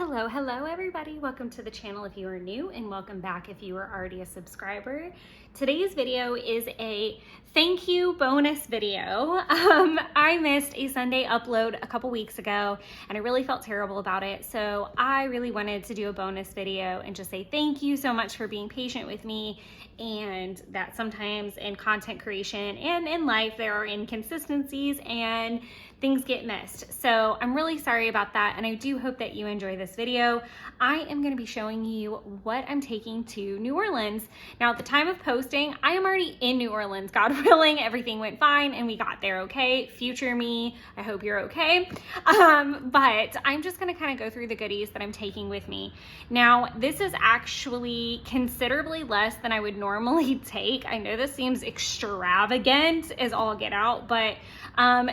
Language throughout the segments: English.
Hello everybody. Welcome to the channel if you are new, and welcome back if you are already a subscriber. Today's video is a thank you bonus video. I missed a Sunday upload a couple weeks ago and I really felt terrible about it. So I really wanted to do a bonus video and just say thank you so much for being patient with me, and that sometimes in content creation and in life there are inconsistencies and things get missed. So I'm really sorry about that, and I do hope that you enjoy this video. I am going to be showing you what I'm taking to New Orleans. Now at the time of posting, I am already in New Orleans. God willing, everything went fine and we got there okay. Future me, I hope you're okay. But I'm just going to kind of go through the goodies that I'm taking with me. Now this is actually considerably less than I would normally take. I know this seems extravagant as all get out, but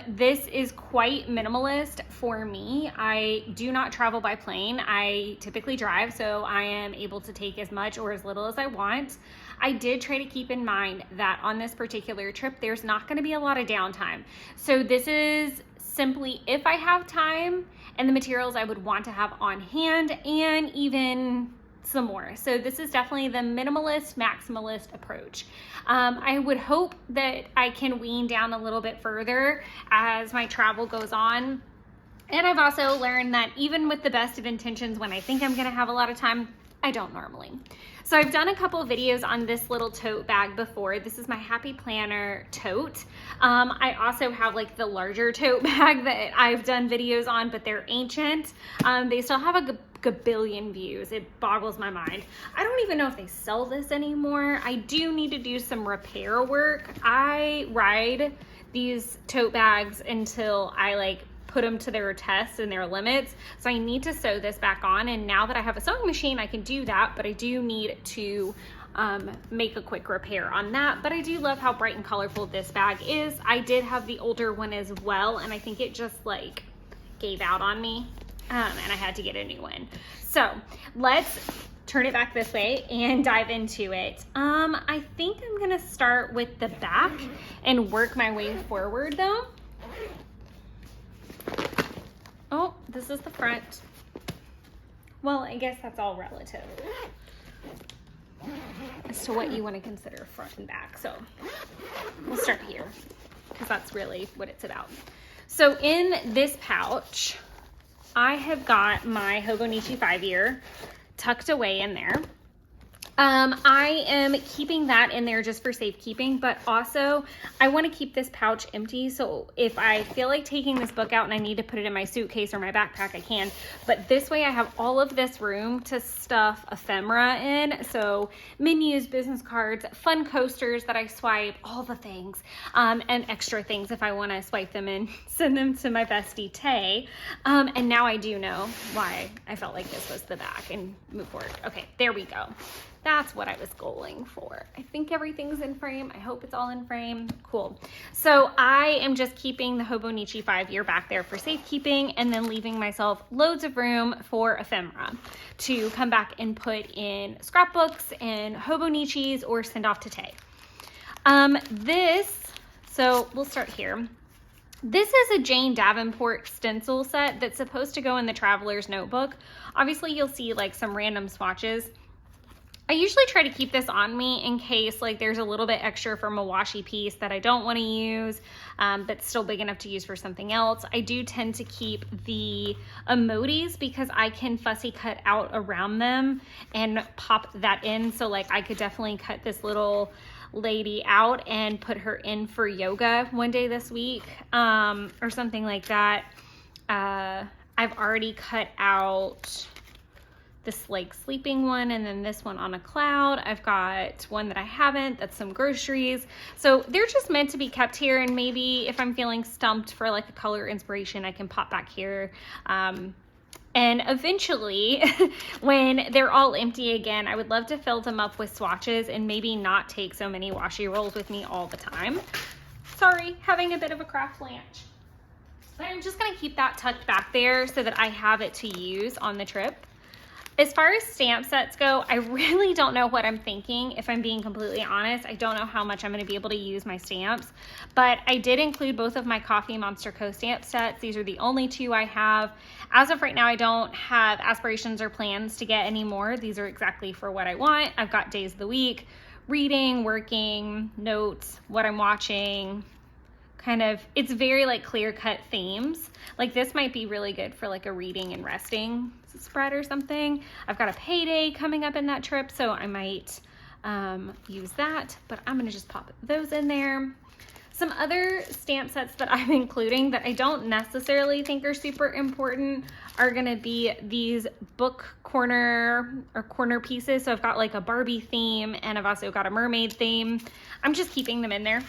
this is quite minimalist for me. I do not travel by plane. I typically drive, so I am able to take as much or as little as I want. I did try to keep in mind that on this particular trip, there's not going to be a lot of downtime. So this is simply if I have time and the materials I would want to have on hand, and even some more. So this is definitely the minimalist, maximalist approach. I would hope that I can wean down a little bit further as my travel goes on. And I've also learned that even with the best of intentions, when I think I'm gonna have a lot of time, I don't normally. So I've done a couple videos on this little tote bag before. This is my Happy Planner tote. I also have like the larger tote bag that I've done videos on, but they're ancient. They still have a gabillion views. It boggles my mind. I don't even know if they sell this anymore. I do need to do some repair work. I ride these tote bags until I put them to their tests and their limits. So I need to sew this back on. And now that I have a sewing machine, I can do that, but I do need to make a quick repair on that. But I do love how bright and colorful this bag is. I did have the older one as well, and I think it just gave out on me. And I had to get a new one. So let's turn it back this way and dive into it. I think I'm gonna start with the back and work my way forward though. Oh, this is the front. Well, I guess that's all relative as to what you want to consider front and back. So we'll start here because that's really what it's about. So in this pouch, I have got my Hobonichi 5-year tucked away in there. I am keeping that in there just for safekeeping, but also I want to keep this pouch empty. So if I feel like taking this book out and I need to put it in my suitcase or my backpack, I can. But this way I have all of this room to stuff ephemera in. So menus, business cards, fun coasters that I swipe, all the things, and extra things if I want to swipe them and send them to my bestie Tay. And now I do know why I felt like this was the back and move forward. Okay, there we go. That's what I was going for. I think everything's in frame. I hope it's all in frame. Cool. So I am just keeping the Hobonichi 5-year back there for safekeeping, and then leaving myself loads of room for ephemera to come back and put in scrapbooks and Hobonichis or send off to Tay. So we'll start here. This is a Jane Davenport stencil set that's supposed to go in the traveler's notebook. Obviously you'll see some random swatches. I usually try to keep this on me in case there's a little bit extra from a washi piece that I don't want to use, but still big enough to use for something else. I do tend to keep the emojis because I can fussy cut out around them and pop that in. So I could definitely cut this little lady out and put her in for yoga one day this week, or something like that. I've already cut out this sleeping one, and then this one on a cloud. I've got one that I haven't, that's some groceries. So they're just meant to be kept here, and maybe if I'm feeling stumped for a color inspiration, I can pop back here. And eventually, when they're all empty again, I would love to fill them up with swatches and maybe not take so many washi rolls with me all the time. Sorry, having a bit of a craft lunch. But I'm just gonna keep that tucked back there so that I have it to use on the trip. As far as stamp sets go, I really don't know what I'm thinking. If I'm being completely honest, I don't know how much I'm going to be able to use my stamps, but I did include both of my Coffee Monster Co stamp sets. These are the only two I have. As of right now, I don't have aspirations or plans to get any more. These are exactly for what I want. I've got days of the week, reading, working, notes, what I'm watching, kind of, it's very like clear-cut themes. Like this might be really good for like a reading and resting spread or something. I've got a payday coming up in that trip, so I might use that, but I'm gonna just pop those in there. Some other stamp sets that I'm including that I don't necessarily think are super important are gonna be these book corner or corner pieces. So I've got like a Barbie theme and I've also got a mermaid theme. I'm just keeping them in there.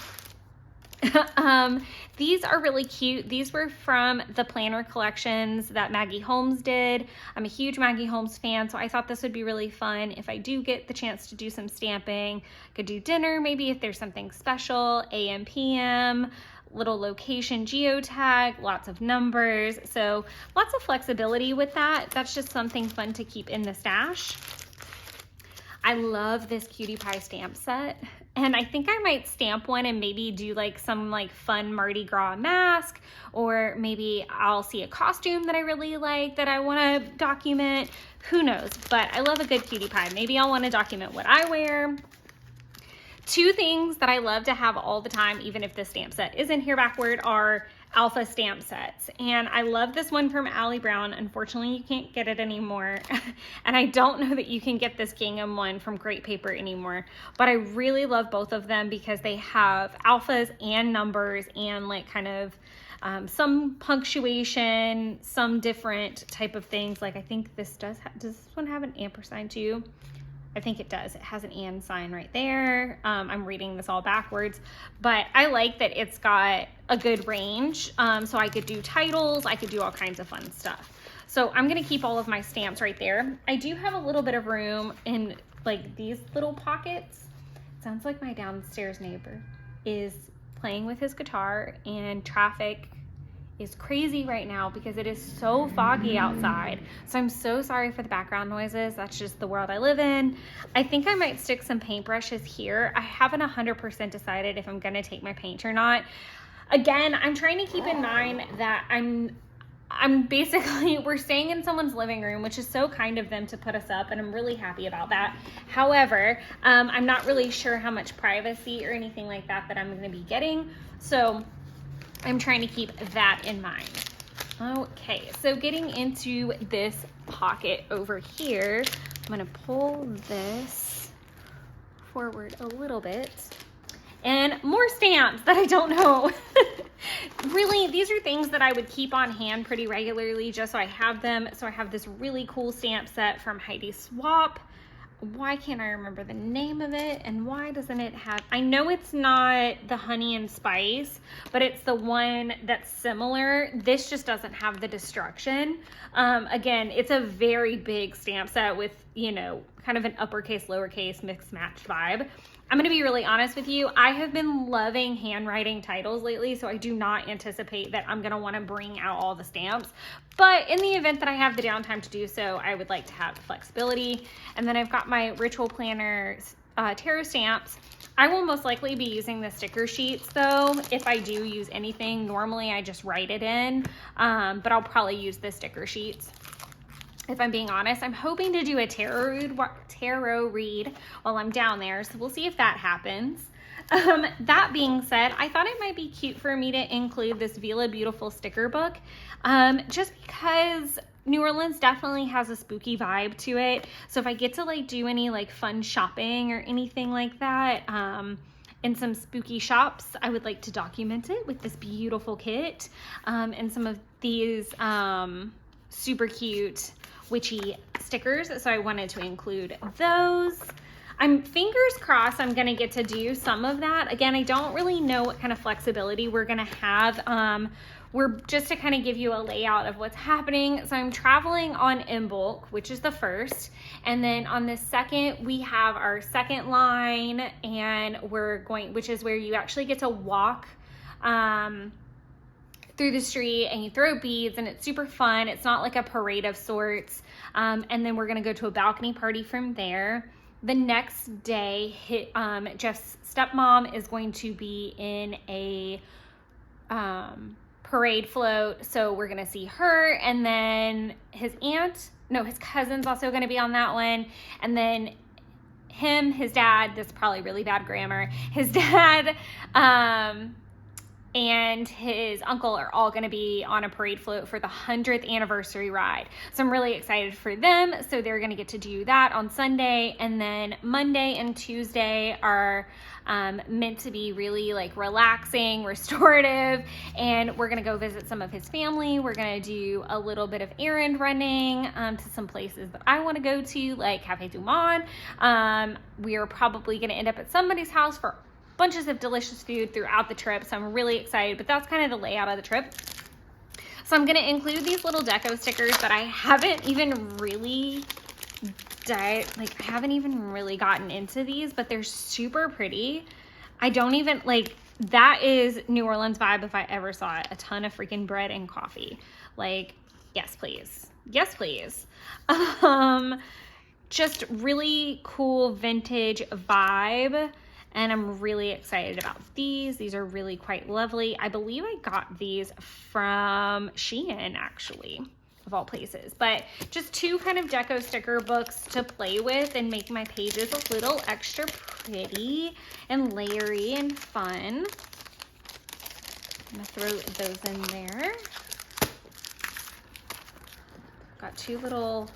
These are really cute. These were from the planner collections that Maggie Holmes did. I'm a huge Maggie Holmes fan, so I thought this would be really fun if I do get the chance to do some stamping. Could do dinner, maybe if there's something special, AM, PM, little location geotag, lots of numbers. So lots of flexibility with that. That's just something fun to keep in the stash. I love this Cutie Pie stamp set. And I think I might stamp one and maybe do like some like fun Mardi Gras mask, or maybe I'll see a costume that I really like that I want to document. Who knows? But I love a good Cutie Pie. Maybe I'll want to document what I wear. Two things that I love to have all the time, even if this stamp set isn't here backward, are alpha stamp sets. And I love this one from Allie Brown. Unfortunately, you can't get it anymore. And I don't know that you can get this gingham one from Great Paper anymore. But I really love both of them because they have alphas and numbers and like kind of some punctuation, some different type of things. Like I think this does this one have an ampersand too? I think it does. It has an and sign right there. I'm reading this all backwards, but I like that it's got a good range. So I could do titles, I could do all kinds of fun stuff. So I'm gonna keep all of my stamps right there. I do have a little bit of room in like these little pockets. It sounds like my downstairs neighbor is playing with his guitar, and traffic is crazy right now because it is so foggy outside. So I'm so sorry for the background noises. That's just the world I live in. I think I might stick some paintbrushes here. I haven't 100% decided if I'm gonna take my paint or not. Again, I'm trying to keep in mind that I'm basically, we're staying in someone's living room, which is so kind of them to put us up, and I'm really happy about that. However, I'm not really sure how much privacy or anything like that I'm gonna be getting. So I'm trying to keep that in mind. Okay, so getting into this pocket over here, I'm gonna pull this forward a little bit. And more stamps that I don't know. Really, these are things that I would keep on hand pretty regularly just so I have them. So I have this really cool stamp set from Heidi Swapp. Why can't I remember the name of it, and why doesn't it have, I know it's not the honey and spice, but it's the one that's similar. This just doesn't have the destruction. Again, it's a very big stamp set with, you know, kind of an uppercase, lowercase mixed match vibe. I'm gonna be really honest with you. I have been loving handwriting titles lately, so I do not anticipate that I'm gonna wanna bring out all the stamps. But in the event that I have the downtime to do so, I would like to have the flexibility. And then I've got my Ritual Planner tarot stamps. I will most likely be using the sticker sheets though. If I do use anything, normally I just write it in, but I'll probably use the sticker sheets. If I'm being honest, I'm hoping to do a tarot read while I'm down there, so we'll see if that happens. That being said, I thought it might be cute for me to include this Vila Beautiful sticker book, just because New Orleans definitely has a spooky vibe to it. So if I get to like do any like fun shopping or anything like that, in some spooky shops, I would like to document it with this beautiful kit, and some of these super cute witchy stickers, so I wanted to include those. I'm fingers crossed I'm gonna get to do some of that. Again, I don't really know what kind of flexibility we're gonna have. We're just to kind of give you a layout of what's happening. So I'm traveling on Imbolc, which is the first, and then on the second we have our second line, and we're going, which is where you actually get to walk through the street and you throw beads, and it's super fun. It's not like a parade of sorts. And then we're gonna go to a balcony party from there. The next day, Jeff's stepmom is going to be in a parade float, so we're gonna see her, and then his cousin's also gonna be on that one, and then his dad, this is probably really bad grammar, his dad, and his uncle are all going to be on a parade float for the 100th anniversary ride. So I'm really excited for them. So they're going to get to do that on Sunday. And then Monday and Tuesday are meant to be really like relaxing, restorative. And we're going to go visit some of his family. We're going to do a little bit of errand running to some places that I want to go to, like Cafe Du Monde. We are probably going to end up at somebody's house for bunches of delicious food throughout the trip, so I'm really excited, but that's kind of the layout of the trip. So I'm gonna include these little deco stickers that I haven't even really gotten into these, but they're super pretty. I don't even, like, that is New Orleans vibe if I ever saw it. A ton of freaking bread and coffee. Like, yes, please. Yes, please. Just really cool vintage vibe. And I'm really excited about these. These are really quite lovely. I believe I got these from Shein, actually, of all places. But just two kind of deco sticker books to play with and make my pages a little extra pretty and layery and fun. I'm gonna throw those in there. Got two little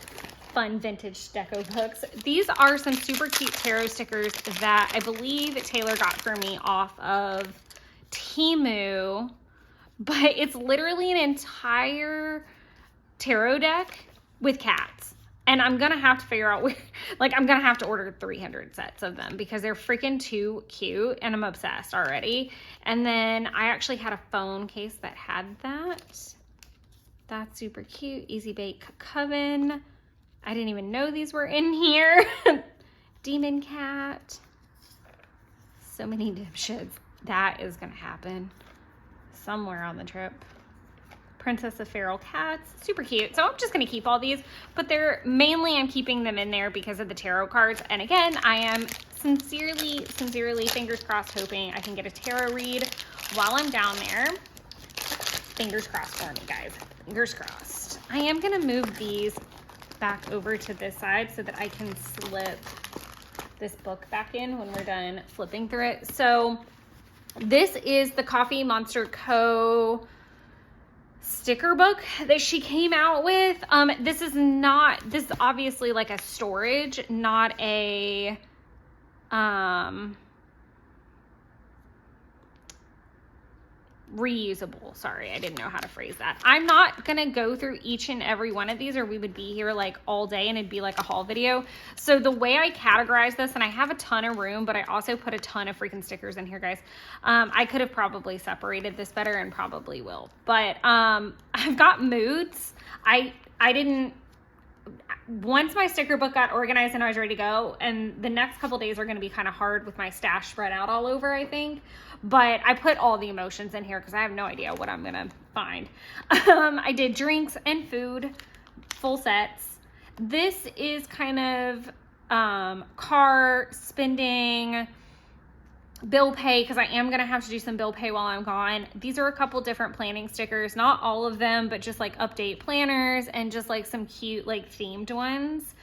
fun vintage deco books. These are some super cute tarot stickers that I believe Taylor got for me off of Temu, but it's literally an entire tarot deck with cats. And I'm gonna have to figure out where, like, I'm gonna have to order 300 sets of them because they're freaking too cute and I'm obsessed already. And then I actually had a phone case that had that. That's super cute. Easy Bake Coven. I didn't even know these were in here. Demon Cat. So many dipshits. That is gonna happen somewhere on the trip. Princess of Feral Cats. Super cute. So I'm just gonna keep all these, but I'm keeping them in there because of the tarot cards. And again, I am sincerely, fingers crossed, hoping I can get a tarot read while I'm down there. Fingers crossed for me, guys. Fingers crossed. I am gonna move these back over to this side so that I can slip this book back in when we're done flipping through it. So this is the Coffee Monster Co. sticker book that she came out with. This is obviously like a storage, not a reusable. Sorry, I didn't know how to phrase that. I'm not gonna go through each and every one of these or we would be here like all day and it'd be like a haul video. So the way I categorize this, and I have a ton of room, but I also put a ton of freaking stickers in here, guys. I could have probably separated this better and probably will, but I've got moods. Once my sticker book got organized and I was ready to go, and the next couple days are going to be kind of hard with my stash spread out all over, I think, but I put all the emotions in here because I have no idea what I'm going to find. I did drinks and food, full sets. This is kind of car spending, bill pay, because I am going to have to do some bill pay while I'm gone. These are a couple different planning stickers, not all of them, but just like update planners and just like some cute like themed ones.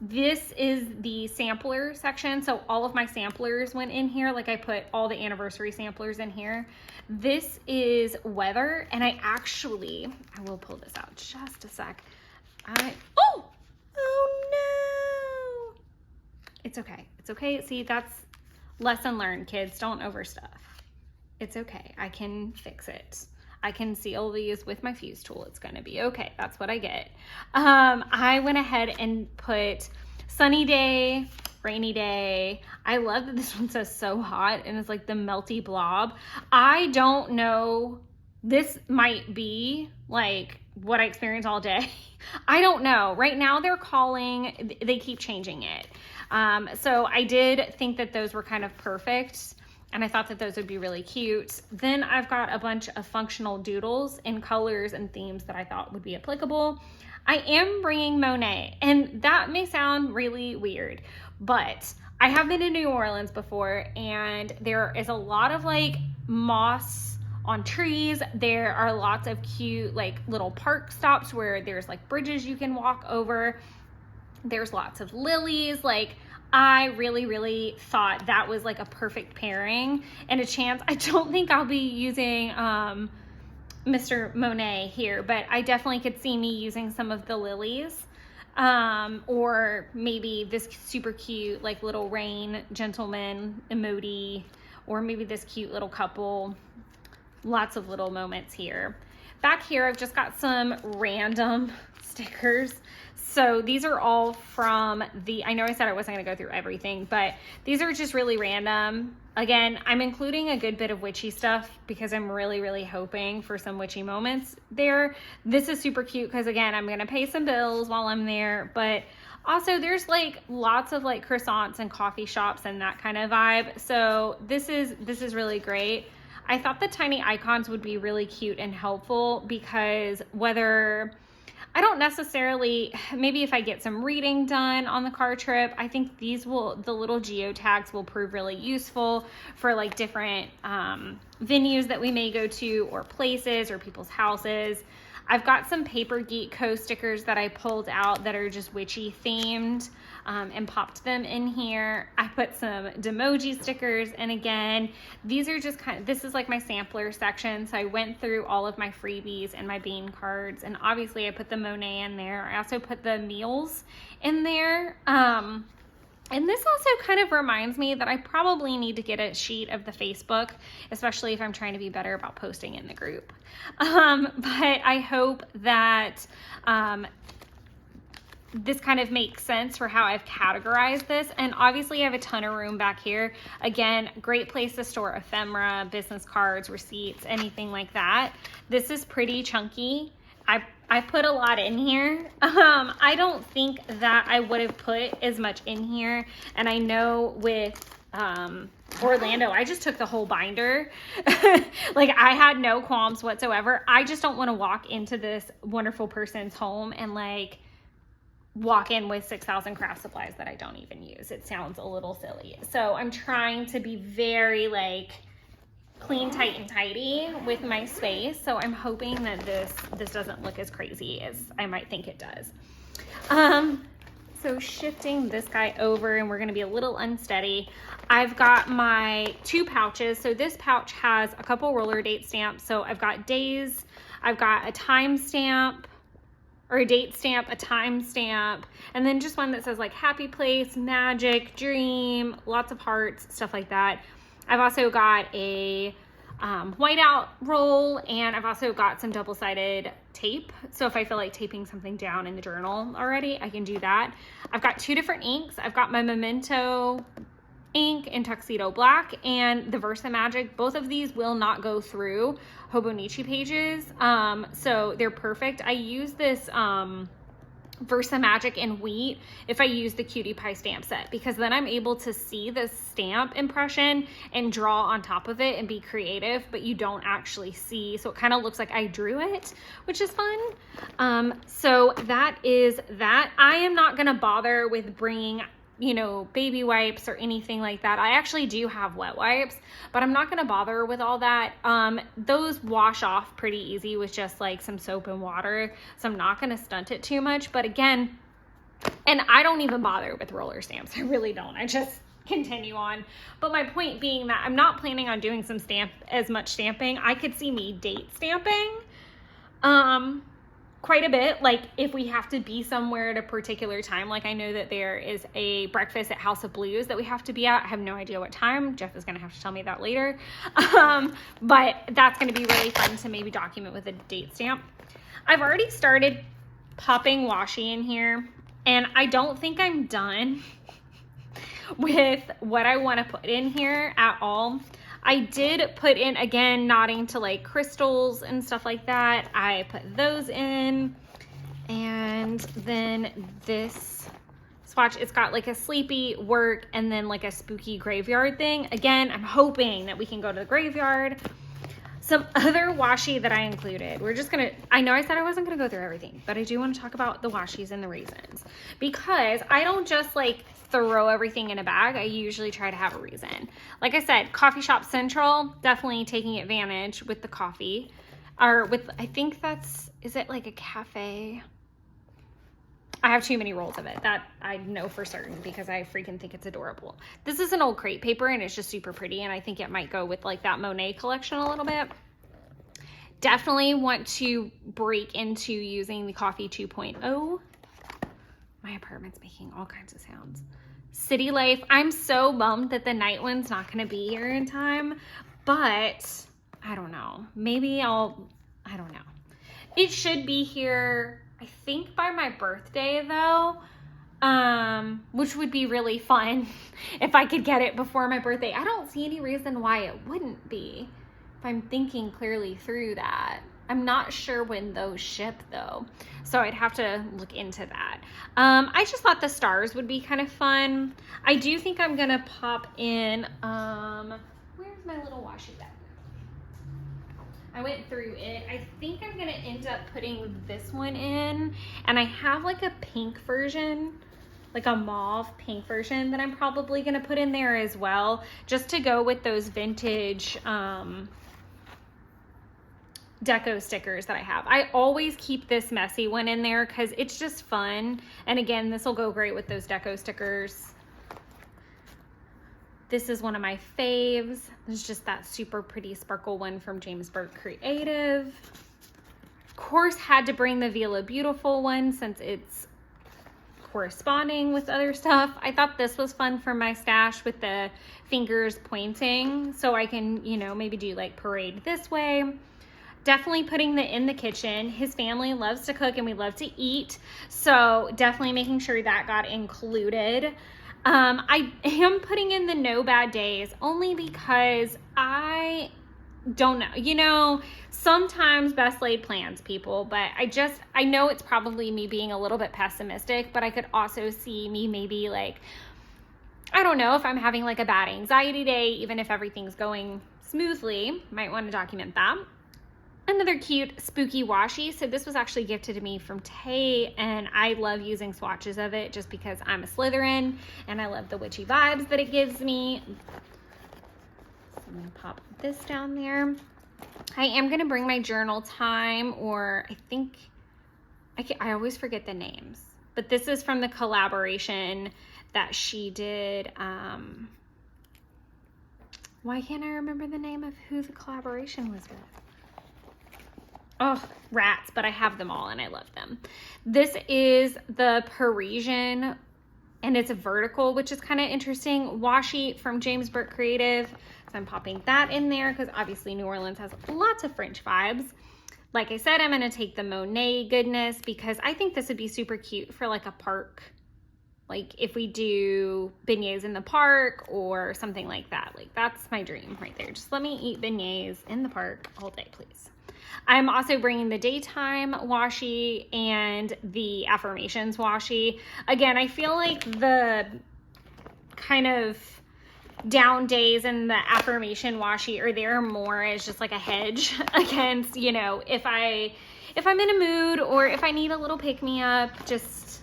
This is the sampler section. So all of my samplers went in here. Like I put all the anniversary samplers in here. This is weather. And I will pull this out just a sec. Oh no. It's okay. It's okay. See, that's lesson learned, kids. Don't overstuff. It's okay. I can fix it. I can seal these with my fuse tool. It's going to be okay. That's what I get. I went ahead and put sunny day, rainy day. I love that this one says so hot and it's like the melty blob. I don't know. This might be like what I experience all day. I don't know. Right now they keep changing it. So I did think that those were kind of perfect. And I thought that those would be really cute. Then I've got a bunch of functional doodles in colors and themes that I thought would be applicable. I am bringing Monet, and that may sound really weird, but I have been in New Orleans before, and there is a lot of like moss on trees. There are lots of cute like little park stops where there's like bridges you can walk over. There's lots of lilies. Like, I really thought that was like a perfect pairing and a chance. I don't think I'll be using Mr. Monet here, but I definitely could see me using some of the lilies, or maybe this super cute like little rain gentleman emoji, or maybe this cute little couple. Lots of little moments here. Back here, I've just got some random stickers. So these are all from I know I said I wasn't going to go through everything, but these are just really random. Again, I'm including a good bit of witchy stuff because I'm really hoping for some witchy moments there. This is super cute because, again, I'm going to pay some bills while I'm there, but also there's like lots of like croissants and coffee shops and that kind of vibe. So this is really great. I thought the tiny icons would be really cute and helpful because I don't necessarily, maybe if I get some reading done on the car trip, I think the little geotags will prove really useful for like different venues that we may go to, or places, or people's houses. I've got some Paper Geek Co stickers that I pulled out that are just witchy themed, and popped them in here. I put some Demoji stickers, and again, these are just this is like my sampler section. So I went through all of my freebies and my bean cards, and obviously I put the Monet in there. I also put the meals in there. And this also kind of reminds me that I probably need to get a sheet of the Facebook, especially if I'm trying to be better about posting in the group. But I hope that this kind of makes sense for how I've categorized this. And obviously I have a ton of room back here. Again, great place to store ephemera, business cards, receipts, anything like that. This is pretty chunky. I put a lot in here. I don't think that I would have put as much in here. And I know with Orlando, I just took the whole binder. Like, I had no qualms whatsoever. I just don't want to walk into this wonderful person's home and like walk in with 6,000 craft supplies that I don't even use. It sounds a little silly. So I'm trying to be very like clean, tight, and tidy with my space. So I'm hoping that this doesn't look as crazy as I might think it does. So shifting this guy over, and we're going to be a little unsteady. I've got my 2 pouches. So this pouch has a couple roller date stamps. So I've got days, I've got a time stamp, or a date stamp, a time stamp, and then just one that says like happy place, magic, dream, lots of hearts, stuff like that. I've also got a whiteout roll, and I've also got some double-sided tape. So if I feel like taping something down in the journal already, I can do that. I've got 2 different inks. I've got my Memento ink in Tuxedo Black and the Versa Magic. Both of these will not go through Hobonichi pages, so they're perfect. I use this Versa Magic in wheat if I use the Cutie Pie stamp set, because then I'm able to see the stamp impression and draw on top of it and be creative, but you don't actually see, so it kind of looks like I drew it, which is fun. So that is that. I am not gonna bother with bringing, you know, baby wipes or anything like that. I actually do have wet wipes, but I'm not gonna bother with all that. Those wash off pretty easy with just like some soap and water, so I'm not gonna stunt it too much. But again, and I don't even bother with roller stamps. I really don't. I just continue on. But my point being that I'm not planning on doing as much stamping. I could see me date stamping quite a bit, like if we have to be somewhere at a particular time. Like, I know that there is a breakfast at House of Blues that we have to be at. I have no idea what time. Jeff is gonna have to tell me that later. But that's gonna be really fun to maybe document with a date stamp. I've already started popping washi in here, and I don't think I'm done with what I want to put in here at all. I did put in, again, nodding to like crystals and stuff like that. I put those in, and then this swatch. It's got like a sleepy, work, and then like a spooky graveyard thing. Again, I'm hoping that we can go to the graveyard. Some other washi that I included. I know I said I wasn't gonna go through everything, but I do want to talk about the washis and the reasons, because I don't just like throw everything in a bag. I usually try to have a reason. Like I said, Coffee Shop Central, definitely taking advantage with the coffee, or with, I think is it like a cafe? I have too many rolls of it. That I know for certain because I freaking think it's adorable. This is an old crepe paper and it's just super pretty, and I think it might go with like that Monet collection a little bit. Definitely want to break into using the Coffee 2.0. My apartment's making all kinds of sounds. City Life. I'm so bummed that the night one's not going to be here in time, but I don't know. Maybe I don't know. It should be here, I think, by my birthday though, which would be really fun if I could get it before my birthday. I don't see any reason why it wouldn't be, if I'm thinking clearly through that. I'm not sure when those ship though, so I'd have to look into that. I just thought the stars would be kind of fun. I do think I'm gonna pop in, where's my little washi bag? I went through it. I think I'm gonna end up putting this one in, and I have like a pink version, like a mauve pink version that I'm probably gonna put in there as well, just to go with those vintage deco stickers that I have. I always keep this messy one in there because it's just fun, and again, this will go great with those deco stickers. This is one of my faves. It's just that super pretty sparkle one from James Burke Creative. Of course, had to bring the Vila Beautiful one since it's corresponding with other stuff. I thought this was fun for my stash with the fingers pointing, so I can, you know, maybe do like parade this way. Definitely putting the in the kitchen. His family loves to cook and we love to eat, so definitely making sure that got included. I am putting in the no bad days only because I don't know, you know, sometimes best laid plans, people, but I know it's probably me being a little bit pessimistic, but I could also see me maybe like, I don't know, if I'm having like a bad anxiety day, even if everything's going smoothly, might want to document that. Another cute spooky washi. So this was actually gifted to me from Tay, and I love using swatches of it just because I'm a Slytherin and I love the witchy vibes that it gives me. So I'm gonna pop this down there. I am gonna bring my journal time, or I think, I always forget the names, but this is from the collaboration that she did. Why can't I remember the name of who the collaboration was with? Oh, rats, but I have them all and I love them. This is the Parisian, and it's a vertical, which is kind of interesting, washi from James Burke Creative. So I'm popping that in there because obviously New Orleans has lots of French vibes. Like I said, I'm going to take the Monet goodness because I think this would be super cute for like a park. Like if we do beignets in the park or something like that. Like that's my dream right there. Just let me eat beignets in the park all day, please. I'm also bringing the daytime washi and the affirmations washi. Again, I feel like the kind of down days and the affirmation washi are there more as just like a hedge against, you know, if I'm in a mood or if I need a little pick-me-up, just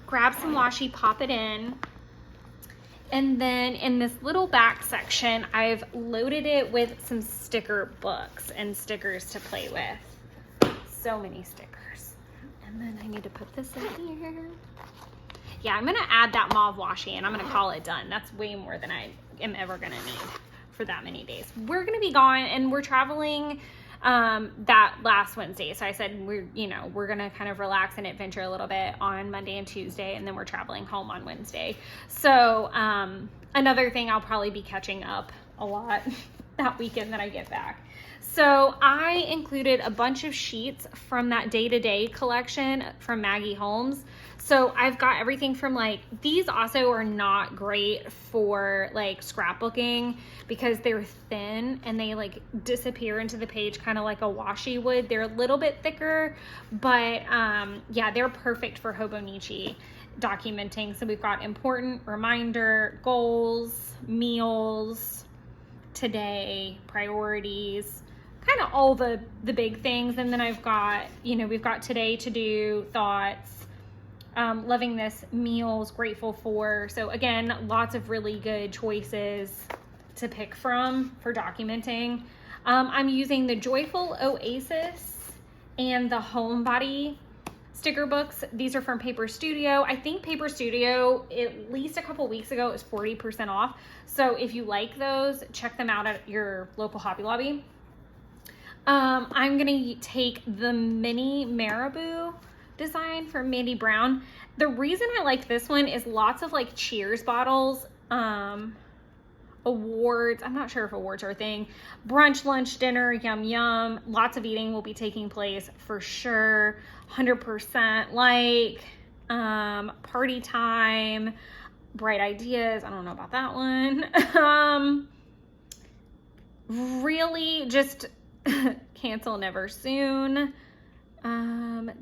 grab some washi, pop it in. And then in this little back section, I've loaded it with some sticker books and stickers to play with. So many stickers. And then I need to put this in here. Yeah, I'm gonna add that mauve washi and I'm gonna call it done. That's way more than I am ever gonna need for that many days. We're gonna be gone and we're traveling that last Wednesday. So I said we're gonna kind of relax and adventure a little bit on Monday and Tuesday, and then we're traveling home on Wednesday. So another thing, I'll probably be catching up a lot that weekend that I get back. So I included a bunch of sheets from that day-to-day collection from Maggie Holmes. So I've got everything from like, these also are not great for like scrapbooking because they're thin and they like disappear into the page kind of like a washi would. They're a little bit thicker, but yeah, they're perfect for Hobonichi documenting. So we've got important, reminder, goals, meals, today, priorities, kind of all the big things. And then I've got, you know, we've got today to do, thoughts, loving this, meals, grateful for. So again, lots of really good choices to pick from for documenting. I'm using the Joyful Oasis and the Homebody sticker books. These are from Paper Studio. I think Paper Studio, at least a couple weeks ago, it was 40% off. So if you like those, check them out at your local Hobby Lobby. I'm gonna take the mini Marabou design from Mandy Brown. The reason I like this one is lots of like Cheers bottles, awards. I'm not sure if awards are a thing. Brunch, lunch, dinner, yum, yum. Lots of eating will be taking place for sure. 100% like, party time, bright ideas. I don't know about that one. Really just cancel never soon.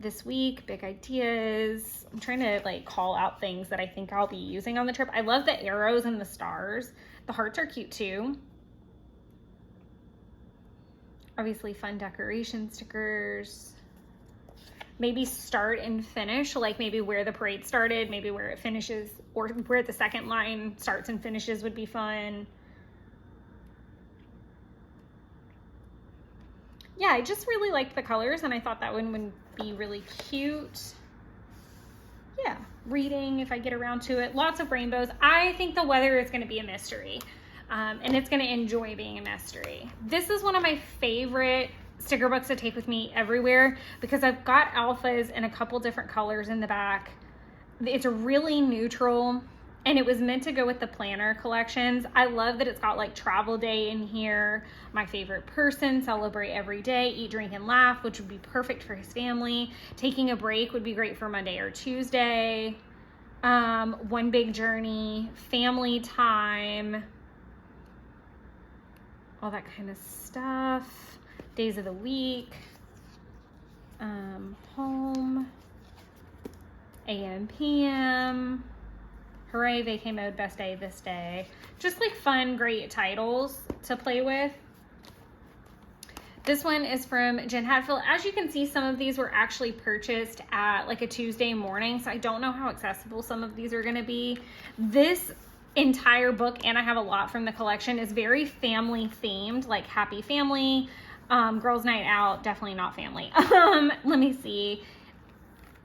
This week, big ideas. I'm trying to like call out things that I think I'll be using on the trip. I love the arrows and the stars. The hearts are cute too. Obviously fun decoration stickers. Maybe start and finish, like maybe where the parade started, maybe where it finishes, or where the second line starts and finishes would be fun. Yeah, I just really liked the colors and I thought that one would be really cute. Yeah, reading if I get around to it. Lots of rainbows. I think the weather is going to be a mystery, and it's going to enjoy being a mystery. This is one of my favorite sticker books to take with me everywhere because I've got alphas in a couple different colors in the back. It's a really neutral, and it was meant to go with the planner collections. I love that it's got like travel day in here, my favorite person, celebrate every day, eat, drink, and laugh, which would be perfect for his family. Taking a break would be great for Monday or Tuesday. One big journey, family time, all that kind of stuff. Days of the week, home, AM, PM. Hooray, vacay mode, best day, this day. Just like fun, great titles to play with. This one is from Jen Hatfield. As you can see, some of these were actually purchased at like a Tuesday morning, so I don't know how accessible some of these are gonna be. This entire book, and I have a lot from the collection, is very family themed, like happy family, girls night out, definitely not family. Let me see.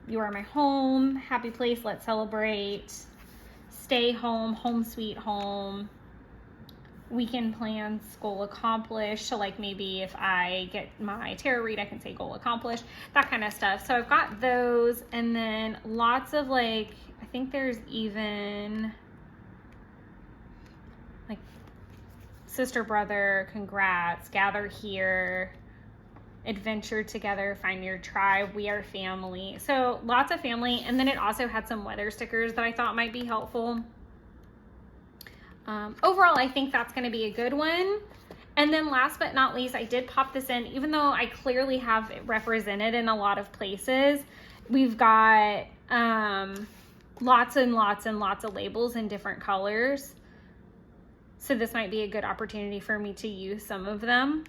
You are my home, happy place, let's celebrate. Stay home, home sweet home, weekend plans, goal accomplished. So like maybe if I get my tarot read, I can say goal accomplished, that kind of stuff. So I've got those, and then lots of like, I think there's even like sister, brother, congrats, gather here, adventure together, find your tribe, we are family. So lots of family. And then it also had some weather stickers that I thought might be helpful. Overall, I think that's going to be a good one. And then last but not least, I did pop this in, even though I clearly have it represented in a lot of places. We've got lots and lots and lots of labels in different colors. So this might be a good opportunity for me to use some of them,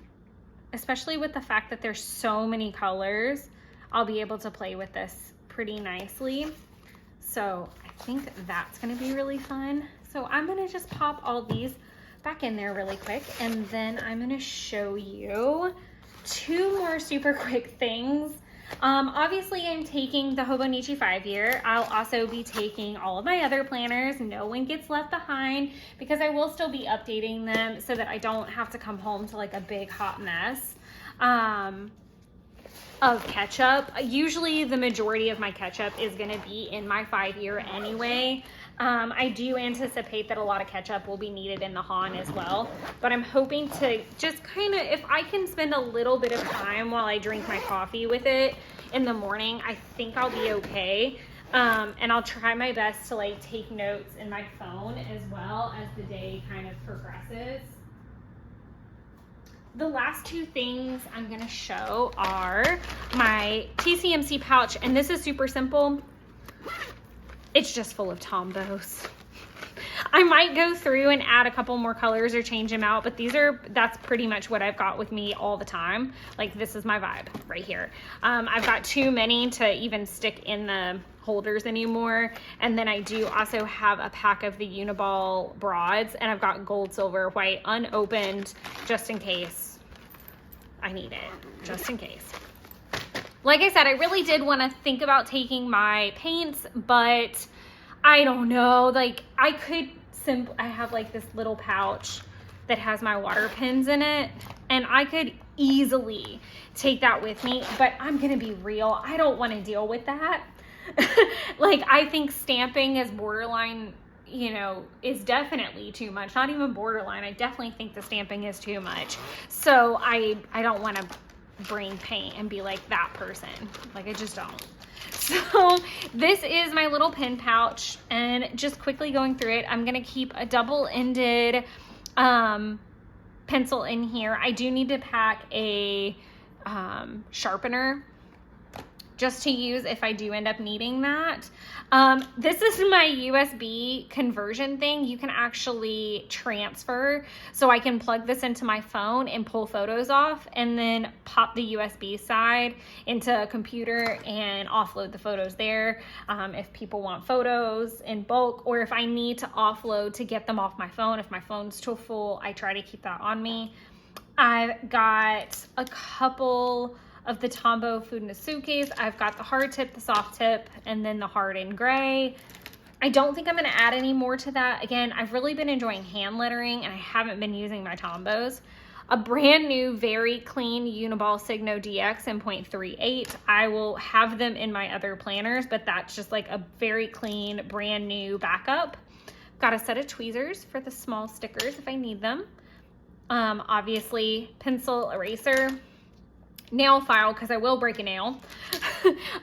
especially with the fact that there's so many colors. I'll be able to play with this pretty nicely. So I think that's gonna be really fun. So I'm gonna just pop all these back in there really quick, and then I'm gonna show you two more super quick things. Obviously I'm taking the Hobonichi 5-year. I'll also be taking all of my other planners. No one gets left behind, because I will still be updating them so that I don't have to come home to like a big hot mess. of ketchup. Usually the majority of my ketchup is gonna be in my 5-year anyway. I do anticipate that a lot of ketchup will be needed in the Han as well, but I'm hoping to just kind of, if I can spend a little bit of time while I drink my coffee with it in the morning, I think I'll be okay. And I'll try my best to like take notes in my phone as well as the day kind of progresses. The last two things I'm gonna show are my TCMC pouch, and this is super simple. It's just full of Tombos. I might go through and add a couple more colors or change them out, but that's pretty much what I've got with me all the time. Like, this is my vibe right here. I've got too many to even stick in the holders anymore. And then I do also have a pack of the Uniball broads, and I've got gold, silver, white, unopened, just in case I need it, just in case. Like I said, I really did want to think about taking my paints, but I don't know, like I have like this little pouch that has my water pins in it, and I could easily take that with me, but I'm gonna be real, I don't want to deal with that. Like, I think stamping is borderline, you know, is definitely too much. Not even borderline, I definitely think the stamping is too much. So I don't want to bring paint and be like that person. Like, I just don't. So this is my little pin pouch, and just quickly going through it, I'm gonna keep a double-ended pencil in here. I do need to pack a sharpener just to use if I do end up needing that. This is my USB conversion thing. You can actually transfer, so I can plug this into my phone and pull photos off, and then pop the USB side into a computer and offload the photos there. If people want photos in bulk, or if I need to offload to get them off my phone, if my phone's too full, I try to keep that on me. I've got a couple of the Tombow Food in a Suitcase. I've got the hard tip, the soft tip, and then the hard and gray. I don't think I'm gonna add any more to that. Again, I've really been enjoying hand lettering, and I haven't been using my Tombows. A brand new, very clean Uniball Signo DX in 0.38. I will have them in my other planners, but that's just like a very clean, brand new backup. Got a set of tweezers for the small stickers if I need them. Obviously, pencil, eraser, nail file, because I will break a nail.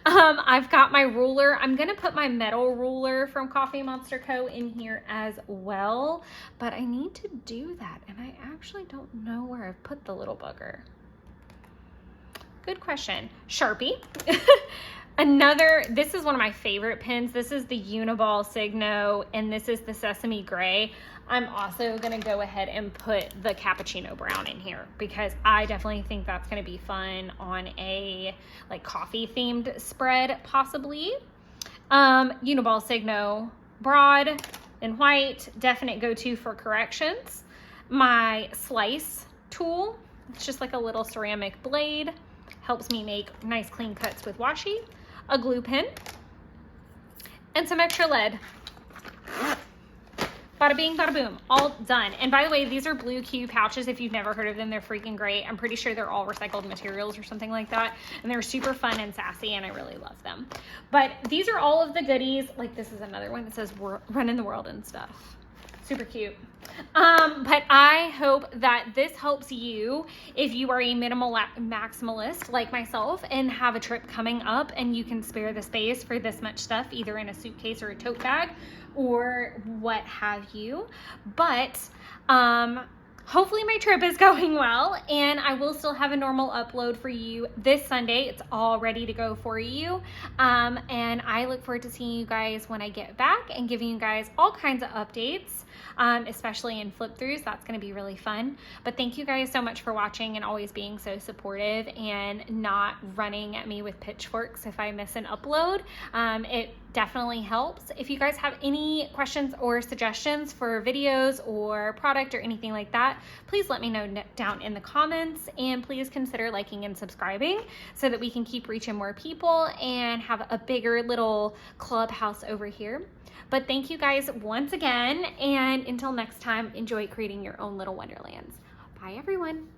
I've got my ruler. I'm gonna put my metal ruler from Coffee Monster Co. in here as well, but I need to do that, and I actually don't know where I've put the little bugger. Good question. Sharpie. This is one of my favorite pens. This is the Uniball Signo, and this is the Sesame Gray. I'm also gonna go ahead and put the Cappuccino Brown in here, because I definitely think that's gonna be fun on a like coffee themed spread, possibly. Uniball Signo Broad in white, definite go-to for corrections. My slice tool, it's just like a little ceramic blade, helps me make nice clean cuts with washi. A glue pen, and some extra lead. Bada bing, bada boom, all done. And by the way, these are Blue Q pouches. If you've never heard of them, they're freaking great. I'm pretty sure they're all recycled materials or something like that. And they're super fun and sassy, and I really love them. But these are all of the goodies. Like, this is another one that says running the world and stuff. Super cute. But I hope that this helps you if you are a minimal maximalist like myself and have a trip coming up and you can spare the space for this much stuff, either in a suitcase or a tote bag or what have you. But hopefully my trip is going well, and I will still have a normal upload for you this Sunday. It's all ready to go for you. And I look forward to seeing you guys when I get back and giving you guys all kinds of updates, especially in flip throughs. That's going to be really fun. But thank you guys so much for watching and always being so supportive and not running at me with pitchforks if I miss an upload. It definitely helps. If you guys have any questions or suggestions for videos or product or anything like that, please let me know down in the comments, and please consider liking and subscribing so that we can keep reaching more people and have a bigger little clubhouse over here. But thank you guys once again, and until next time, enjoy creating your own little wonderlands. Bye everyone.